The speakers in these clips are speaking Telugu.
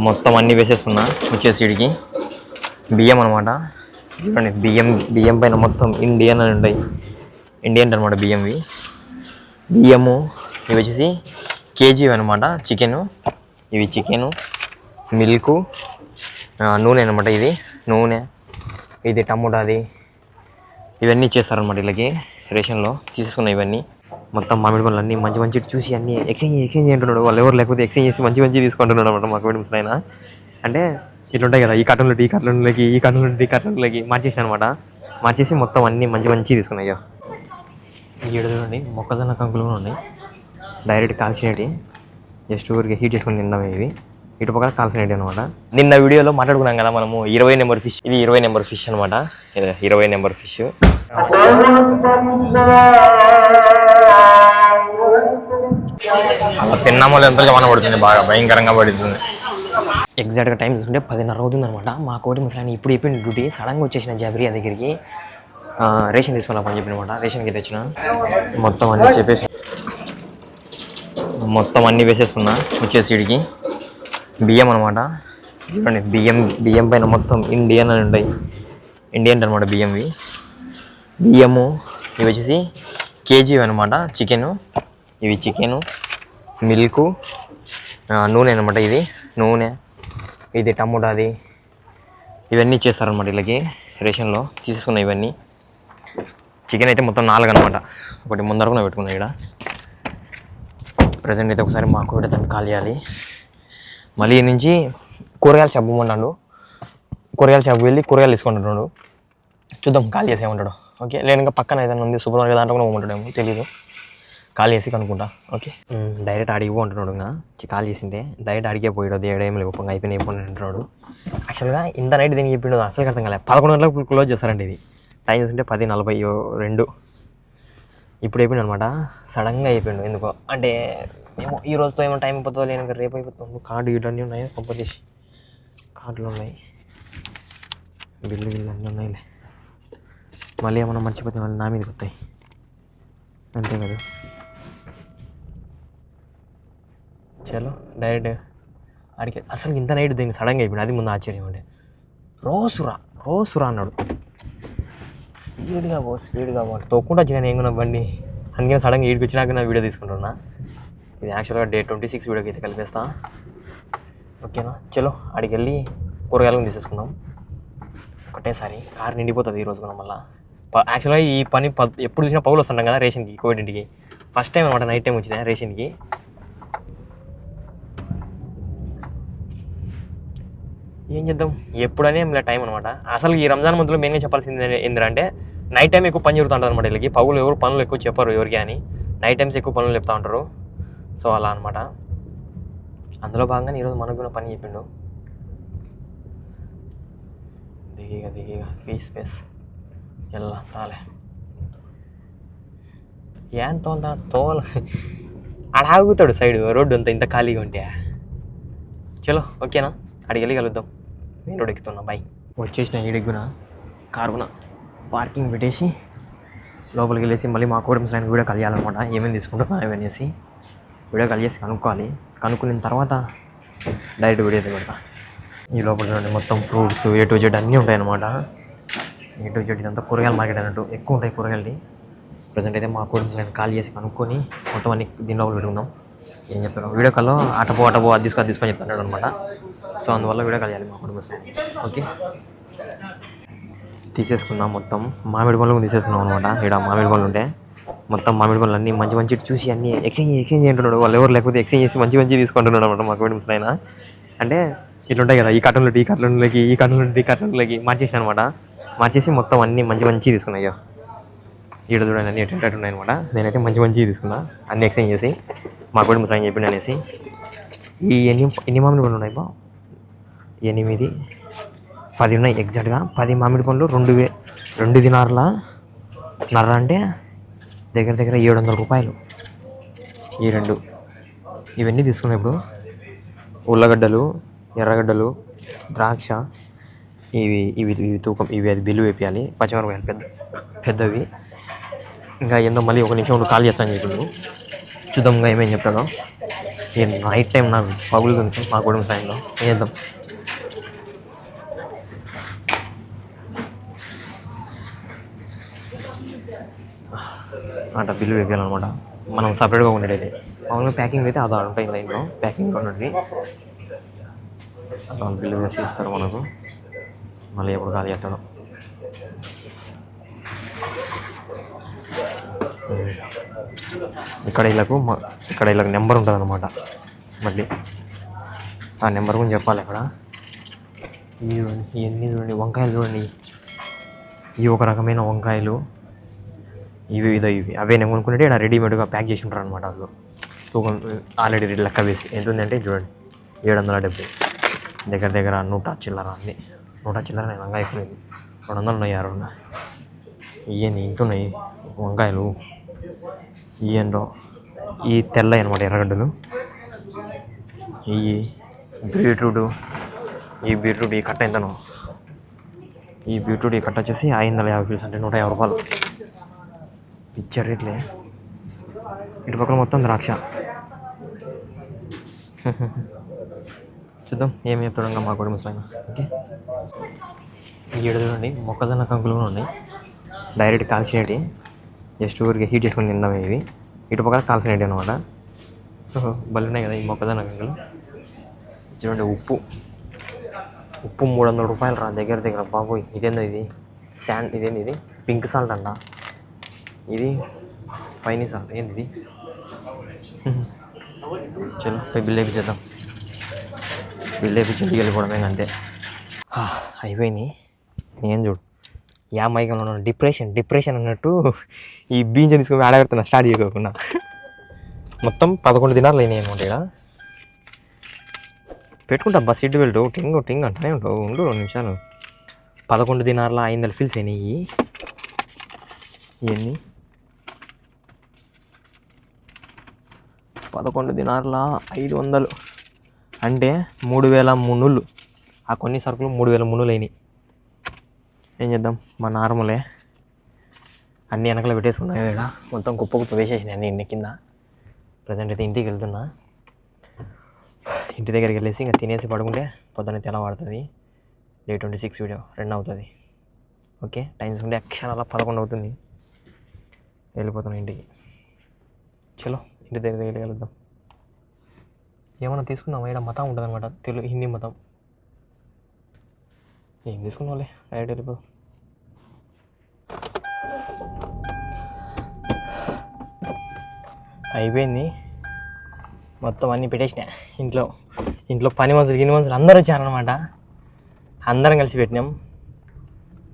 మొత్తం అన్నీ వేసేసుకున్నా వచ్చేసి వీడికి బియ్యం అనమాట. చూడండి బియ్యం పైన మొత్తం ఇండియన్ అని ఉంటాయి. ఇండియన్ అనమాట బియ్యంవి. బియ్యము ఇవి వచ్చేసి కేజీ అనమాట. ఇవి చికెను, మిల్కు, నూనె అనమాట. ఇది నూనె, ఇది టమోటాది, ఇవన్నీ ఇచ్చేస్తారనమాట. వీళ్ళకి రేషన్లో తీసేసుకున్నాయి ఇవన్నీ. మొత్తం మామిడి పనులు అన్నీ మంచి చూసి అన్నీ ఎక్స్చేంజ్ అంటున్నాడు. వాళ్ళు ఎవరు లేకపోతే ఎక్స్చేంజ్ చేసి మంచి తీసుకుంటున్నాడు అనమాట. మాకు వీడి ముసలైన అంటే ఇట్లుంటాయి కదా, ఈ కార్టూన్లోకి మార్చేసి అనమాట. మార్చేసి మొత్తం అన్నీ మంచి తీసుకున్నాయి. ఈ ఏడు చూడండి మొక్కజొన్న కంకులు కూడా ఉన్నాయి. డైరెక్ట్ కాల్చినవి, జస్ట్ ఊరికి హీట్ చేసుకుని తిన్నాము. ఇవి ఇటు పక్కన కాల్సినవి అనమాట. నిన్న వీడియోలో మాట్లాడుకున్నాం కదా మనము 20 నెంబర్ ఫిష్. ఇది 20 నెంబర్ ఫిష్ అనమాట. 20 నెంబర్ ఫిష్. అలా తిన్నామో ఎంతగా వాన పడుతుంది, బాగా భయంకరంగా పడుతుంది. ఎగ్జాక్ట్గా టైం చూస్తుంటే 10:30 అవుతుంది అనమాట. మా కోటి ముసలాన్ని ఇప్పుడు అయిపోయింది డ్యూటీ. సడన్గా వచ్చేసిన జాబిరియా దగ్గరికి రేషన్ తీసుకున్నా పని చెప్పిన అనమాట. రేషన్కి తెచ్చిన మొత్తం అన్నీ చెప్పేసి మొత్తం అన్నీ వేసేసుకున్నా వచ్చేసి వీడికి బియ్యం అనమాట. చూడండి బియ్యం పైన మొత్తం ఇండియన్ అని ఉంటాయి. ఇండియన్ అనమాట బియ్యంవి. బియ్యము ఇవి వచ్చేసి కేజీ అనమాట. ఇవి చికెను, మిల్కు, నూనె అనమాట. ఇది నూనె, ఇది టమోటాది, ఇవన్నీ ఇచ్చేస్తారనమాట. వీళ్ళకి రేషన్లో తీసేసుకున్నాయి ఇవన్నీ. చికెన్ అయితే మొత్తం 4 అనమాట. ఒకటి ముందరకునే పెట్టుకున్నాయి. ఇక్కడ ప్రజెంట్ అయితే ఒకసారి మాకు కూడా దాన్ని కాల్ చేయాలి. మళ్ళీ నుంచి కూరగాయల షాప్ ఉన్నాడు. కూరగాయల షాప్ వెళ్ళి కూరగాయలు తీసుకుంటున్నాడు. చూద్దాం కాల్ చేసి ఏమంటాడు. ఓకే, లేదు ఇంకా పక్కన ఏదైనా ఉంది సూపర్ మార్కెట్ దాంట్లో కూడా ఉంటాడేమో తెలీదు. కాల్ చేసి కనుక్కుంటా. ఓకే, డైరెక్ట్ అడిగి అంటున్నాడు. ఇంకా కాల్ చేసింటే డైరెక్ట్ అడిగే పోయాడు. ఏం లేవు పొంగ అయిపోయినాయి అంటున్నాడు. యాక్చువల్గా ఇంత నైట్ దీనికి చెప్పిండు అసలు అర్థం కాలేదు. 11 గంటలకు క్లోజ్ చేస్తారండి. ఇది టైం చూస్తుంటే 10:42. ఇప్పుడు అయిపోయింది అనమాట. సడన్గా అయిపోయిండు ఎందుకో. అంటే ఏమో ఈ రోజుతో ఏమో టైం అయిపోతుందో లేని రేపు అయిపోతుంది. కార్డు గిడ్డు అన్నీ ఉన్నాయి. కంపెనీ కార్డులు ఉన్నాయి, బిల్లు అన్నీ ఉన్నాయిలే. మళ్ళీ ఏమన్నా మర్చిపోతే మళ్ళీ నా మీదకి వస్తాయి, అంతే కదా. చలో డైరెక్ట్ అడిగి అసలు ఇంత నైట్ దీన్ని సడన్గా అయిపోయింది. అది ముందు ఆశ్చర్యం. అంటే రోసురా అన్నాడు. స్పీడ్గా పో తొక్కుంటూ వచ్చినా నేను కూడా బండి. అందుకని సడన్గా ఈడికి వచ్చినాక నా వీడియో తీసుకుంటున్నా. ఇది యాక్చువల్గా డే 26 వీడియోకి అయితే కలిపేస్తా. ఓకేనా, చలో అడిగి వెళ్ళి కూరగాయలను తీసేసుకుందాం ఒకటేసారి. కారు నిండిపోతుంది ఈరోజు కూడా. మళ్ళీ యాక్చువల్గా ఈ పని ఎప్పుడు చూసినా పౌలు వస్తుంటాం కదా రేషన్కి, కోవిడ్ ఇంటికి. ఫస్ట్ టైం అనమాట నైట్ టైం వచ్చింది రేషన్కి. ఏం చేద్దాం, ఎప్పుడనే ఇలా టైం అనమాట. అసలు ఈ రంజాన్ మధ్యలో మెయిన్గా చెప్పాల్సింది ఏంటంటే నైట్ టైం ఎక్కువ పని జరుగుతుంటుంది అనమాట వీళ్ళకి. పగులు ఎవరు పనులు ఎక్కువ చెప్పరు ఎవరికి అని. నైట్ టైమ్స్ ఎక్కువ పనులు చెప్తూ ఉంటారు. సో అలా అనమాట. అందులో భాగంగా ఈరోజు మనకు కూడా పని చెప్పిండు. దిగిగా ఫేస్ ఎలా తాలే ఏం తోల ఆగుతాడు సైడ్ రోడ్డు అంతా ఇంత ఖాళీగా ఉంటే. చలో ఓకేనా, అడిగి వెళ్ళి కలుద్దాం. నేను రోడ్ ఎక్కుతున్నా. బాయ్. వచ్చేసిన ఈడిగున కారున పార్కింగ్ పెట్టేసి లోపలికి వెళ్ళేసి మళ్ళీ మా కోడి ముసలాయన వీడియో కాల్ చేయాలన్నమాట. ఏమేమి తీసుకుంటున్నా ఇవనేసి వీడియో కాల్ చేసి కనుక్కోవాలి. కనుక్కున్న తర్వాత డైరెక్ట్ వీడియో అయితే పెడతా. ఈ లోపల చూడండి మొత్తం ఫ్రూట్స్ A to Z అన్నీ ఉంటాయన్నమాట. A to Z ఇదంతా కూరగాయల మార్కెట్ అన్నట్టు ఎక్కువ ఉంటాయి కూరగాయలు. ప్రజెంట్ అయితే మా కోడి ముసలాయన కాల్ చేసి కనుక్కొని మొత్తం అన్ని దీని లోపల పెట్టుకుందాం. ఏం చెప్తాను వీడియో కాల్లో అటపో అది తీసుకొని చెప్తాడు అనమాట. సో అందువల్ల వీడియో కాల్ చేయాలి మా కోడి ముసలాయన. ఓకే, తీసేసుకుందాం. మొత్తం మామిడి పనులు తీసేసుకున్నాం అనమాట. ఇక్కడ మామిడి పనులు ఉంటే మొత్తం మామిడి పనులు అన్నీ మంచి చూసి అన్నీ ఎక్స్చేంజ్ అంటున్నాడు. వాళ్ళు ఎవరు లేకపోతే ఎక్స్చేంజ్ చేసి మంచి తీసుకుంటున్నాడు అనమాట మా కోడి ముసలాయన. అంటే ఇట్లుంటాయి కదా, ఈ కార్టూన్లోకి మార్చేసి అనమాట. మార్చేసి మొత్తం అన్నీ మంచి తీసుకున్నాయి. ఈడ చూడండి అన్నీ ఎటు ఉన్నాయి అనమాట. నేనైతే మంచి తీసుకున్నా అన్నీ ఎక్స్చేంజ్ చేసి. మా కోడి ముసలాయన చెప్పిండు అనేసి. ఈ ఎన్ని మామిడి పనులు ఉన్నాయి బా? 8, 10 ఉన్నాయి ఎగ్జాక్ట్గా. 10 మామిడి పనులు 2 దినార్ల నర్ర అంటే దగ్గర 700 రూపాయలు ఈ 2. ఇవన్నీ తీసుకున్నాయి. ఇప్పుడు ఉల్లగడ్డలు, ఎర్రగడ్డలు, ద్రాక్ష, ఇవి తూకం, అది బిల్లు వేపియాలి. పచ్చిమిరపకాయలు పెద్దవి. ఇంకా ఏందో మళ్ళీ ఒక నిమిషం కాల్ చేస్తాను చెప్పిండు. చూద్దాం ఇంకా ఏమేమి చెప్తాడో. ఈ నైట్ టైం నాకు పగులుతుంది మా కుటుంబ స్థాయిలో. ఏం చేద్దాం? అట్లా బిల్లు వేయాలన్నమాట మనం సపరేట్గా ఉండేది. మామూలుగా ప్యాకింగ్ అయితే అది ఉంటాయి లైన్లో ప్యాకింగ్ ఉన్నది. వాళ్ళు బిల్లు వేసి ఇస్తారు మనకు, మళ్ళీ ఎప్పుడు ఖాళీ చేస్తాడు. ఇక్కడ వీళ్ళకు నెంబర్ ఉంటుంది అన్నమాట. మళ్ళీ ఆ నెంబర్ కూడా చెప్పాలి. ఇక్కడ ఇవన్నీ చూడండి, వంకాయలు చూడండి. ఇవి ఒక రకమైన వంకాయలు, ఇవి అవే నేను కొనుక్కుంటే ఇక్కడ రెడీమేడ్గా ప్యాక్ చేసి ఉంటారు అనమాట. అందులో తూకం ఆల్రెడీ లెక్క వేసి ఎంత ఉందంటే చూడండి 770, దగ్గర దగ్గర 100 చిల్లర. అన్నీ 100 చిల్లర. నేను వంకాయ ఎక్కువ 200 ఉన్నాయి. 600 ఇవన్నీ ఇంత ఉన్నాయి వంకాయలు. ఇవేంటో ఈ తెల్లవి అనమాట ఎర్రగడ్డలు. ఈ బీట్రూట్ ఈ కట్ట ఎంతనో, ఈ బీట్రూట్ ఈ కట్ట వచ్చేసి 550 పీస్, అంటే 150 రూపాయలు. పిక్చర్ రేట్లే. ఇటు పక్కన మొత్తం ద్రాక్ష. చూద్దాం ఏమి చెప్తాడు మా కూడా ముసలాయన. ఓకే, ఈ ఏడు చూడండి మొక్కజొన్న కంకులు కూడా ఉన్నాయి. డైరెక్ట్ కాల్చినవి, జస్ట్ ఊరికి హీట్ చేసుకొని తిన్నాం ఇవి. ఇటు పక్కన కాల్చినవి అనమాట. బలి ఉన్నాయి కదా ఈ మొక్కజొన్న కంకులు. చూడండి ఉప్పు 300 రూపాయలు రా దగ్గర దగ్గర. బాబోయ్, ఇదేందో ఇది శాండ్, ఇదేంది ఇది పింక్ సాల్ట్ అంట, ఇది ఫైనీ సాల్ట్, ఏంది ఇది? చలో పోయి బిల్ వేయించేద్దాం. బిల్ వేయించి ఇంటికి వెళ్ళిపోవడమే అంతే. అయిపోయింది. నేను చూడు యా మైకంలో ఉన్నాను, డిప్రెషన్ అన్నట్టు ఈ బీంజ తీసుకొని ఆడబెడుతున్నా స్టార్ట్ చేయకోకుండా. మొత్తం 11 దినాలు అయినాయి అనమాట. ఇక్కడ పెట్టుకుంటా బస్ సీట్ బెల్ట్ టింగ్ అంటనే ఉంటావు. ఉండు 2 నిమిషాలు. 11 దినార్ల 500 ఫీల్స్ అయినాయి. ఇవన్నీ 11 దినార్ల 500 అంటే 3300. ఆ కొన్ని సరుకులు 3300 అయినాయి. ఏం చేద్దాం, మా నార్మలే. అన్నీ వెనకలు పెట్టేసుకున్నాయి. ఇక్కడ మొత్తం కుప్ప వేసేసినాయి అన్నీ కింద. ప్రజెంట్ అయితే ఇంటికి వెళ్తున్నా. ఇంటి దగ్గరికి వెళ్ళేసి ఇంకా తినేసి పడుకుంటే పొద్దున్న తెల్లవాడుతుంది. డే 26 వీడియో రన్ అవుతుంది. ఓకే, టైం చూసుకుంటే యాక్షన్ అలా 11 అవుతుంది. వెళ్ళిపోతున్నాం ఇంటికి. చలో ఇంటి దగ్గరికి వెళ్దాం. ఏమన్నా తీసుకుందాం. ఇక్కడ మతం ఉంటుంది అనమాట, తెలుగు హిందీ మతం. ఏం తీసుకున్నావులే, డైరెక్ట్ వెళ్ళిపో. అయిపోయింది మొత్తం అన్నీ పెట్టేసిన. ఇంట్లో పని మనుషులు అందరూ వచ్చారనమాట. అందరం కలిసి పెట్టినాం.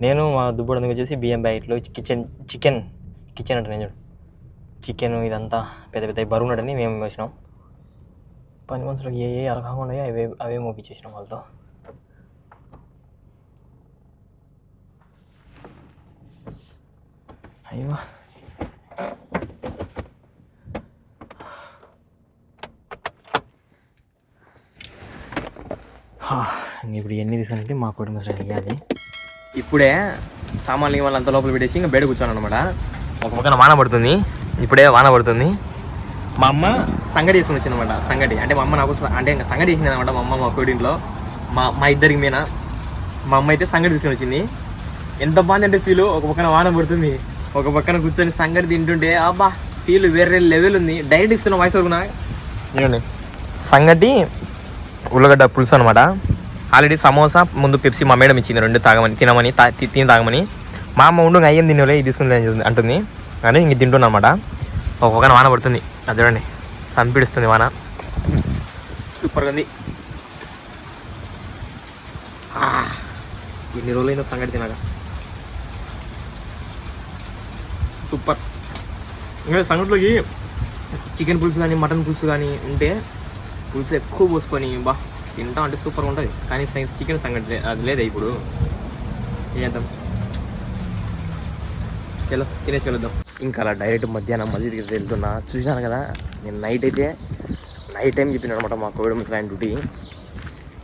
నేను మా దుబ్బడు వచ్చేసి బియ్యం ప్యాకెట్లు, చికెన్ అంటే నేను చూడు చికెన్ ఇదంతా పెద్ద బరువు ఉన్నాడని మేము వేసినాం. పని మనుషులకు ఏ అరకాగా ఉన్నాయో అవే మోపించేసినాం వాళ్ళతో. అయ్యో ఇప్పుడు ఎన్ని తీసుకుంటే మా కుటుంబ శ్రేణి ఇవ్వాలి. ఇప్పుడే సామాన్లు వాళ్ళు అంత లోపల పెట్టేసి ఇంకా బయట కూర్చోను అనమాట. ఒక పక్కన వాన పడుతుంది. ఇప్పుడే వాన పడుతుంది. మా అమ్మ సంగటి చేసుకుని వచ్చిందనమాట. సంగటి అంటే మా అమ్మ నాకు అంటే ఇంకా సంగటి చేసింది అనమాట. మా అమ్మ మా కోడింట్లో మా ఇద్దరికి మీనా మా అమ్మ అయితే సంగటి తీసుకొని వచ్చింది. ఎంత బాగుంది అంటే ఫీల్. ఒక పక్కన వాన పడుతుంది, ఒక పక్కన కూర్చొని సంగటి తింటుంటే అబ్బా ఫీల్ వేరే లెవెల్ ఉంది. డైరెక్ట్ ఇస్తున్న వాయిస్ వరకు చూడండి. సంగటి ఉల్లగడ్డ పులుసు అనమాట. ఆల్రెడీ సమోసా ముందు పెప్సీ మా మేడం ఇచ్చింది 2 తాగమని తిని తాగమని. మా అమ్మ ఉండు అయ్యేం తినలే ఇది తీసుకుని అంటుంది కానీ ఇంక తింటున్నా అనమాట. ఒక పక్కన వాన పడుతుంది. అది చూడండి సంపిడుస్తుంది వాన. సూపర్గా ఉంది. ఎన్ని రోజులైనా సంగటి తినగా సూపర్. ఇంకా సంగటిలోకి చికెన్ పులుసు కానీ మటన్ పులుసు కానీ ఉంటే పులుసు ఎక్కువ పోసుకొని బా తింటా అంటే సూపర్గా ఉంటుంది. కానీ చికెన్ సంగటి అది లేదా ఇప్పుడు. ఏం చేద్దాం, చలో తినేసి వెళ్దాం. ఇంకా అలా డైరెక్ట్ మధ్యాహ్నం మసీద్కి వెళ్తున్నా. చూసినాను కదా నేను నైట్ టైం చెప్పిన అనమాట మా కోవిడ్ ముసలాయన డ్యూటీ.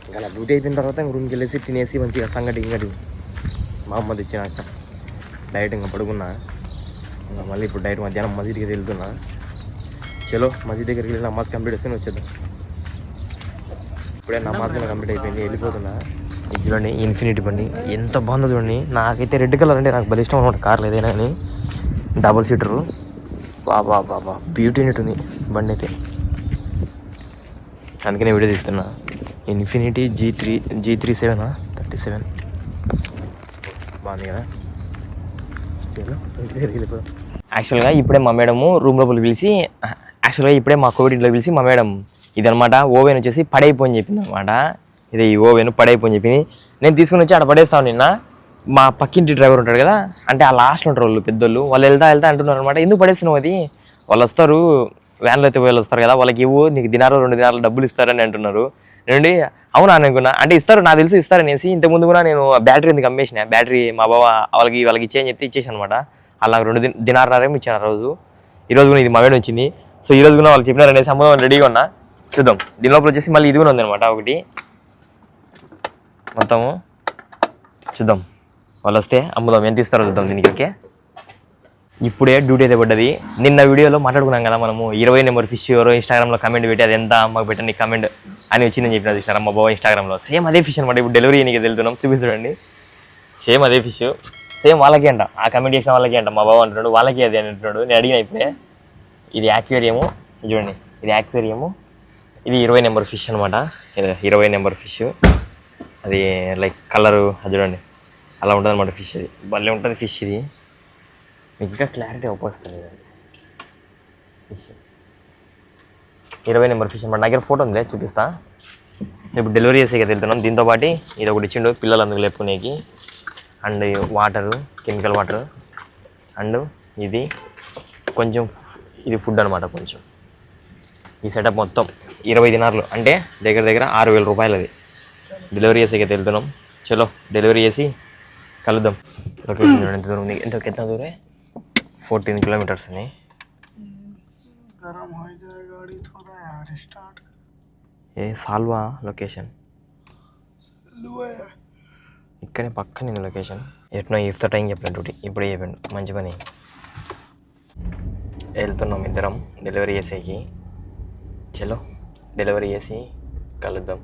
ఇంకా అలా డ్యూటీ అయిపోయిన తర్వాత రూమ్కి వెళ్ళేసి తినేసి మంచిగా సంగటి మా అమ్మ తెచ్చినాక డైరెక్ట్ ఇంకా పడుకున్నా. ఇంకా మళ్ళీ ఇప్పుడు డైరెక్ట్ మధ్యాహ్నం మసీద్కి వెళ్తున్నా. చలో మసీద్ దగ్గరికి వెళ్ళి నమాజ్ కంప్లీట్ అయితే వచ్చేద్దాం. ఇప్పుడే నమాజ్ కంప్లీట్ అయిపోయింది, వెళ్ళిపోతున్నా. ఇది చూడండి ఇన్ఫినిటీ బండి ఎంత బాగుందో చూడండి. నాకైతే రెడ్ కలర్ అంటే నాకు భలే ఇష్టం అనమాట కార్లు ఏదైనా కానీ. డబుల్ సీటరు బాబా బ్యూటీ ఉంది బండి అయితే. అందుకనే వీడియో తీస్తున్నా. ఇన్ఫినిటీ G37 37 బాగుంది కదా. యాక్చువల్గా ఇప్పుడే మా మేడము రూమ్ లోపల పిలిచి, యాక్చువల్గా ఇప్పుడే మా కోవిడ్ ఇంట్లో పిలిచి మా మేడం ఇదనమాట ఓవెన్ వచ్చేసి పడైపోని చెప్పింది అనమాట. ఇది ఈ ఓవెన్ పడైపోని చెప్పింది. నేను తీసుకుని వచ్చి అక్కడ పడేస్తాను నిన్న. మా పక్కింటి డ్రైవర్ ఉంటాడు కదా, అంటే ఆ లాస్ట్లో ఉంటారు వాళ్ళు పెద్దోళ్ళు, వాళ్ళు వెళ్తా అంటున్నారు అనమాట. ఎందుకు పడేస్తున్నావు అది, వాళ్ళు వస్తారు వ్యాన్లో అయితే వాళ్ళు వస్తారు కదా, వాళ్ళకి ఇవ్వు నీకు దినారో 2 దినాలు డబ్బులు ఇస్తారని అంటున్నారు. నేనండి అవునా అనుకున్నా, అంటే ఇస్తారు నాకు తెలుసు ఇస్తారనేసి. ఇంతకుముందు కూడా నేను బ్యాటరీ ఎందుకు అమ్మేసిన, బ్యాటరీ మా బావ వాళ్ళకి ఇచ్చేయని చెప్తే ఇచ్చేసాను అనమాట. అలా 2 దినారనేమో ఇచ్చాను ఆ రోజు. ఈరోజు కూడా ఇది మా వేడి వచ్చింది. సో ఈరోజు కూడా వాళ్ళు చెప్పినారనేసి అమ్మ రెడీగా ఉన్నా. చూద్దాం. దీని లోపల వచ్చేసి మళ్ళీ ఇది కూడా ఉందన్నమాట ఒకటి. మొత్తము చూద్దాం, వాళ్ళు వస్తే అమ్ముదాం, ఎంత ఇస్తారో చూద్దాం దీనికి. ఓకే, ఇప్పుడే డ్యూటీ అయితే పడ్డది. నిన్న వీడియోలో మాట్లాడుకున్నాం కదా మనము 20 నెంబర్ ఫిష్ ఎవరో ఇన్స్టాగ్రామ్లో కమెంట్ పెట్టి అది ఎంత అమ్మకు పెట్టండి కమెంట్ అని వచ్చిందని చెప్పిన చూసినారు మా బావ ఇన్స్టాగ్రామ్లో. సేమ్ అదే ఫిష్ అనమాట. ఇప్పుడు డెలివరీ నీకు వెళ్తున్నాం, చూపిస్తాడండి. సేమ్ అదే ఫిష్, సేమ్ వాళ్ళకే అంట. ఆ కమెంట్ చేసిన వాళ్ళకే అంట. మా బావ అంటున్నాడు వాళ్ళకే అది అని అంటున్నాడు. నేను అడిగిన ఇప్పుడే. ఇది యాక్వేరియము చూడండి, ఇది యాక్వేరియము. ఇది 20 నెంబర్ ఫిష్ అనమాట. 20 నెంబర్ ఫిష్. అది లైక్ కలరు అది చూడండి అలా ఉంటుంది అనమాట ఫిష్. అది భలే ఉంటుంది ఫిష్. ఇది మీకు ఇంకా క్లారిటీ వస్తుంది ఫిష్. 20 నెంబర్ ఫిష్ అనమాట. నా దగ్గర ఫోటో ఉందిలే, చూపిస్తా. సో ఇప్పుడు డెలివరీ చేసేకి వెళ్తున్నాం. దీంతో పాటు ఇది ఒకటి ఇచ్చిండు పిల్లలు అందుకు లేపుకునేకి. And water, chemical water. And ఇది కొంచెం ఇది ఫుడ్ అనమాట. కొంచెం ఈ సెటప్ మొత్తం 20 దినార్లు అంటే దగ్గర 6,000 రూపాయలు. అది డెలివరీ చేసేకి వెళ్తున్నాం. చలో డెలివరీ చేసి కలుద్దాం. లొకేషన్ ఎంత దూరం ఉంది, ఎంత దూరే 14 కిలోमीटर्स है. ఏ సాల్వా లొకేషన్ ఇక్కడే పక్కనే ఉంది లొకేషన్. ఎట్నో ఇఫ్తార్ టైం చెప్పిన డ్యూటీ ఇప్పుడే చెప్పండి, మంచి పని. వెళ్తున్నాం ఇద్దరం డెలివరీ చేసేకి. చలో డెలివరీ చేసి కలుద్దాం.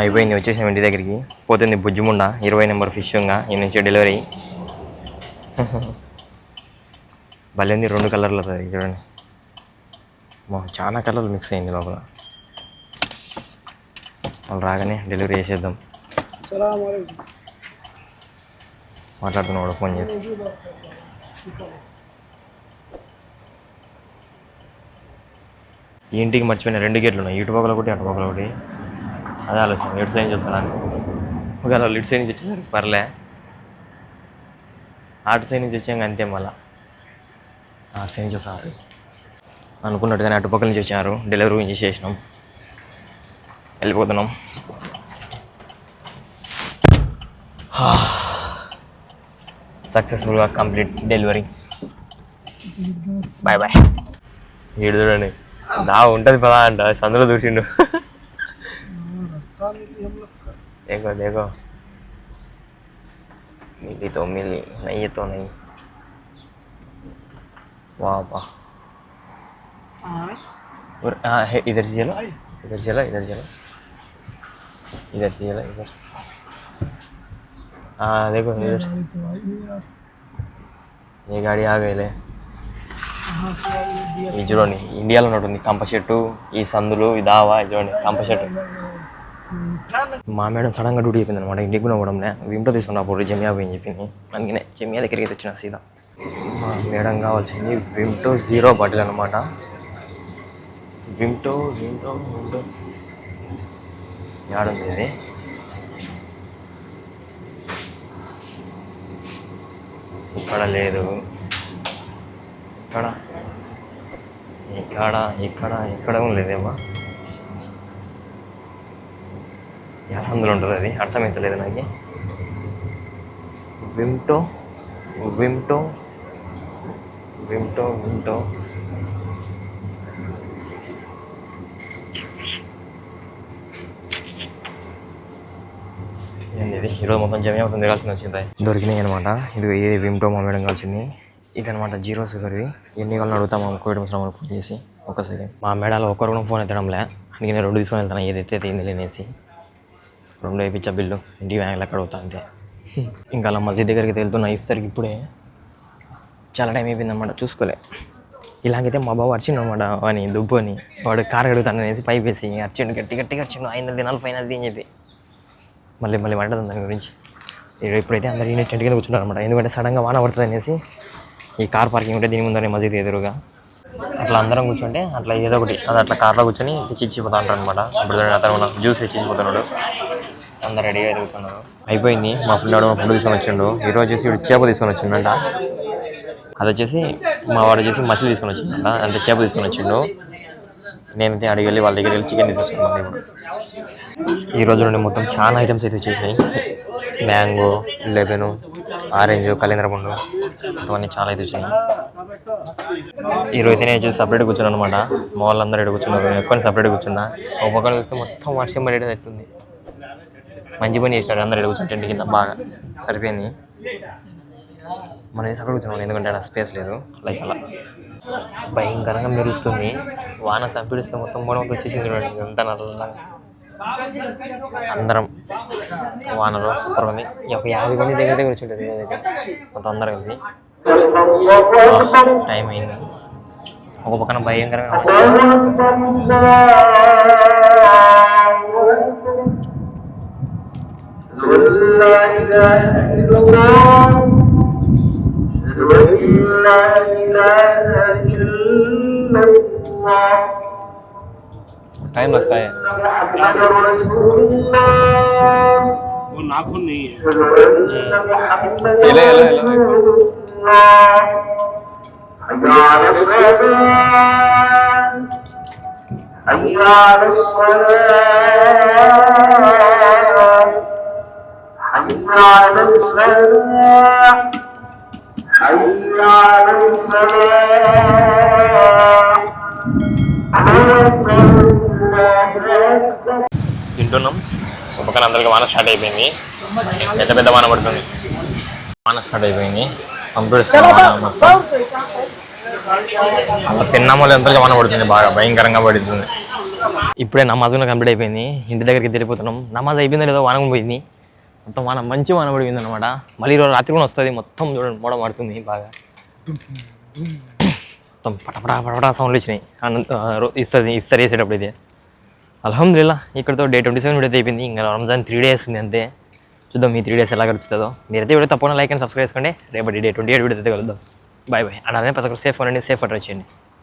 అయిపోయింది, వచ్చేసాం ఇంటి దగ్గరికి. పోతుంది బుజ్జిముండ 20 నెంబర్ ఫిష్గా ఈ నుంచి డెలివరీ. భలే ఉంది, 2 కలర్లు అది చూడండి. చాలా కలర్లు మిక్స్ అయింది లోపల. వాళ్ళు రాగానే డెలివరీ చేసేద్దాం. మాట్లాడుతున్నాడు ఫోన్ చేసి. ఈ ఇంటికి మర్చిపోయిన 2 గేట్లు ఉన్నాయి, ఇటు పక్కల ఒకటి అటు పక్కల ఒకటి. అదే ఆలోచన, ఇటు సైడ్ చూస్తాను. ఒకవేళ వాళ్ళు ఇటు సైడ్ నుంచి వచ్చేసరికి పర్లే, అటు సైడ్ నుంచి వచ్చాక అంతే. మళ్ళీ అటు సైడ్ నుంచి వస్తారు అనుకున్నట్టుగానే అటుపక్కల నుంచి వచ్చారు. డెలివరీ చేసేసినాం, వెళ్ళిపోతున్నాం. సక్సెస్ఫుల్గా కంప్లీట్ డెలివరీ. Bye bye. ఈడు చూడండి దా ఉంటుంది పదా అంట, సందులో దూసిండు. देखो देखो मिली तो मिली, नहीं तो नहीं. वाह वाह. और हाँ है, इधर से चलो, इधर चलो, इधर चलो, इधर से चलो, इधर से. हाँ देखो इधर से ये गाड़ी आ गई ले. ఈ చూడండి ఇండియాలో ఉంటుంది కంప చెట్టు, ఈ సందులు, ఈ దావా చూడండి కంప చెట్టు. మా మేడం సడన్గా డ్యూటీ అయిపోయింది అనమాట. ఇంటికి కూడా పోవడంలే, వింటో తీసుకున్నప్పుడు జమియా పోయి చెప్పింది. అందుకనే జమియా దగ్గరికి అయితే వచ్చిన సీదా. మా మేడం కావాల్సింది విమ్టో 0 బాటిల్ అనమాట. విమ్టో విమ్టో విమ్టో యాడుంది ఇది. ఇక్కడ లేదు, ఇక్కడ ఇక్కడ ఇక్కడ ఇక్కడ లేదేమో. యా సందులో ఉంటుంది అది, అర్థమవుతలేదు నాకు. విమ్టో విమ్టో విమ్టో విమ్టో ఏంది ఇది. ఈరోజు మొత్తం జమియా మొత్తం తిరగాల్సింది వచ్చింది. దొరికినాయి అనమాట. ఇది ఏ విమ్టో మా మేడం కావాల్సింది. ఇదనమాట 0 షుగర్వి. ఎన్ని కావాలని అడుగుతాము కోవిడ్ ముసలాం ఫోన్ చేసి. ఒక సెకండ్. మా మేడాలో ఒక్కరు కూడా ఫోన్ ఎత్తడంలే, అందుకే నేను 2 తీసుకొని వెళ్తాను, ఏది ఎత్తే ఏంది లేనేసి. 2 వేయించా బిల్లు, ఇంటికి వ్యాంగ్లు ఎక్కడ అవుతా అంతే. ఇంకా అలా మసీద్ దగ్గరికి వెళ్తున్నా ఇఫ్తార్కి. ఇప్పుడే చాలా టైం అయిపోయింది అనమాట, చూసుకోలే. ఇలాగైతే మా బాబు అరిచిండు అనమాట, వాని దుబ్బు అని. వాడు కారు అడుగుతాను అనేసి పైప్ వేసి అరిచిండు, గట్టిగా అరిచిండు, 500 దినాలు ఫైనల్ అని చెప్పి. మళ్ళీ పడ్డది దాని గురించి. ఇప్పుడైతే అందరూ ఈ టెంట్ కింద కూర్చుంటారు అనమాట, ఎందుకంటే సడన్గా వాన పడుతుంది అనేసి. ఈ కార్ పార్కింగ్ ఉంటే దీని ముందరే మసీద్ ఎదురుగా అట్లా అందరం కూర్చుంటే అట్లా ఏదో ఒకటి అది అట్లా కార్లో కూర్చొని తెచ్చిచ్చిపోతా అంటారు అనమాట. ఇప్పుడు అతను జ్యూస్ తెచ్చిచ్చిపోతున్నాడు, అందరు రెడీగా ఎదుగుతున్నారు. అయిపోయింది. మా ఫుడ్ తీసుకొని వచ్చిండు. ఈరోజు వచ్చేసి ఇప్పుడు చేప తీసుకొని వచ్చిండంట. అది వచ్చేసి మా వాడు వచ్చేసి మछली తీసుకొని వచ్చిండంట, అంటే చేప తీసుకొని వచ్చిండు. నేనైతే అడిగి వెళ్ళి వాళ్ళ దగ్గర వెళ్ళి చికెన్ తీసుకొచ్చుకున్నాను. ఇప్పుడు ఈ రోజు నుండి మొత్తం చాలా ఐటమ్స్ అయితే వచ్చేసినాయి. మ్యాంగో, లెమన్, ఆరెంజ్, కళేంద్ర పండు, అవన్నీ చాలా అయితే వచ్చినాయి. ఈరోజు అయితే నేను వచ్చేసి సపరేట్ కూర్చున్నాను అనమాట. మా వాళ్ళందరూ ఇక్కడ కూర్చున్నారు, ఎక్కువ సపరేట్ కూర్చున్నా. ఒక పక్కన చూస్తే మొత్తం వర్షం పడేది అవుతుంది. మంచి పని చేసినాడు, అందరూ ఇక్కడ కూర్చుని టెంట్ కింద బాగా సరిపోయింది. మనం సపరేట్ కూర్చున్నాం, ఎందుకంటే అక్కడ స్పేస్ లేదు. లైక్ అలా భయంకరంగా మెరుస్తుంది. వాన సంపిడిస్తే మొత్తం మొత్తం వచ్చేసింది చూడండి, అంతా నల్లగా. అందరం వానలో సూపర్ ఉంది. ఒక 50 మంది దగ్గర కూర్చుంటారు దగ్గర మొత్తం అందరం కలిసి. టైం అయింది. ఒక పక్కన భయంకరంగా टाइम लगता है। वो नाखून नहीं है। हेलो తింటున్నాం. ఒక పక్కన అందరికి వాన స్టార్ట్ అయిపోయింది, పెద్ద వాన పడుతుంది. వాన స్టార్ట్ అయిపోయింది, పంపిస్తాం మొత్తం. అలా తిన్నామో ఎంతగా వాన పడుతుంది, బాగా భయంకరంగా పడుతుంది. ఇప్పుడే నమాజ్ కూడా కంప్లీట్ అయిపోయింది, ఇంటి దగ్గరికి తిరిగిపోతున్నాం. నమాజ్ అయిపోయిందో లేదో వాన పోయింది, మొత్తం వాన మంచి వాన పడిపోయింది అనమాట. మళ్ళీ ఈరోజు రాత్రి కూడా వస్తుంది. మొత్తం చూడండి మోడ పడుతుంది బాగా, మొత్తం పటపటా సౌండ్లు వచ్చినాయి. ఇఫ్తార్ చేసేటప్పుడు అయితే అల్హమ్దులిల్లా ఇక్కడతో డే 27 వీడియో అయిపోయింది. ఇంకా రంజాన్ 3 days ఉంది అంతే. చూద్దాం ఈ 3 days ఎలా గడుస్తుందో. మీరైతే వీడియో తప్పకుండా లైక్ అండ్ సబ్స్క్రైబ్ చేసుకోండి. రేపటి డే 28 వీడియో అయితే కలుద్దాం. బాయ్. అండ్ అదే ప్రతి ఒక్కరు సేఫ్ ఉండండి, సేఫ్ అట్రా చేయండి.